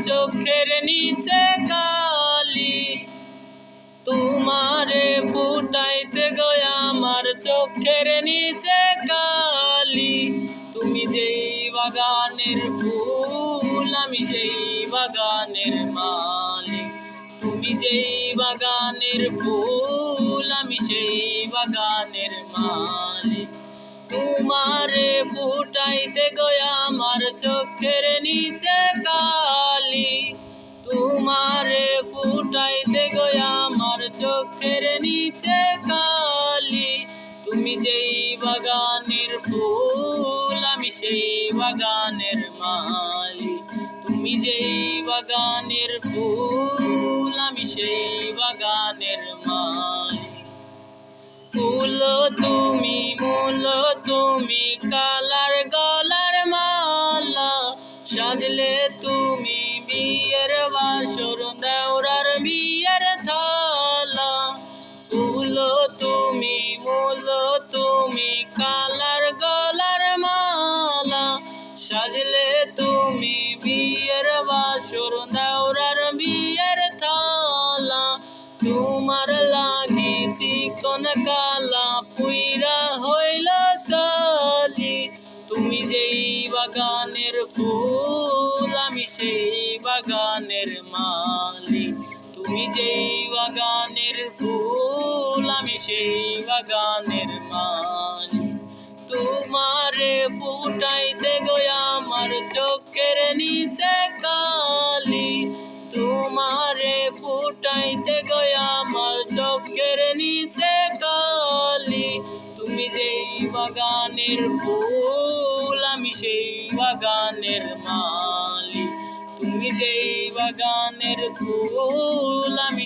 চোখের নিচে কালি, তোমারে ফুটাইতে গো আমার চোখের নিচে কালি। তুমি যেই বাগানের ফুল আমি সেই বাগানের মালিক, তুমি যেই বাগানের ফুল আমি সেই বাগানের মালিক। তোমারে ফুটাইতে গো আমার চোখের নিচে কালি, তোমারে ফুটাইতে গো আমার চোখের নিচে কালি। তুমি যেই বাগানের ফুল আমি সেই বাগানের মালিক, তুমি যেই বাগানের ফুল আমি সেই বাগানের মালিক। ফুল তুমি, মূল তুমি, কালার গলার মালা, সাজলে তুমি বিয়ের বাসর দেওরার বিয়ের থালা। ফুল তুমি, মূল তুমি, কালার গলার মালা, সাজলে তুমি বিয়ের বাসর দেওরার বিয়ের থালা। তোমার লাগিছি কোন কালা পুইরা হইল সালি, তুমি যেই বাগানের ফুল আমি সেই বাগানের মালিক, তুমি যেই বাগানের ফুল আমি সেই বাগানের মালিক। তোমারে ফুটাইতে গো আমার চোখের নিচে কালি, তোমারে ফুটাইতে গো আমার চোখের নিচে কালি। তুমি যেই বাগানের ফুল আমি সেই বাগানের মালিক, তুমি যেই বাগানের ফুল আমি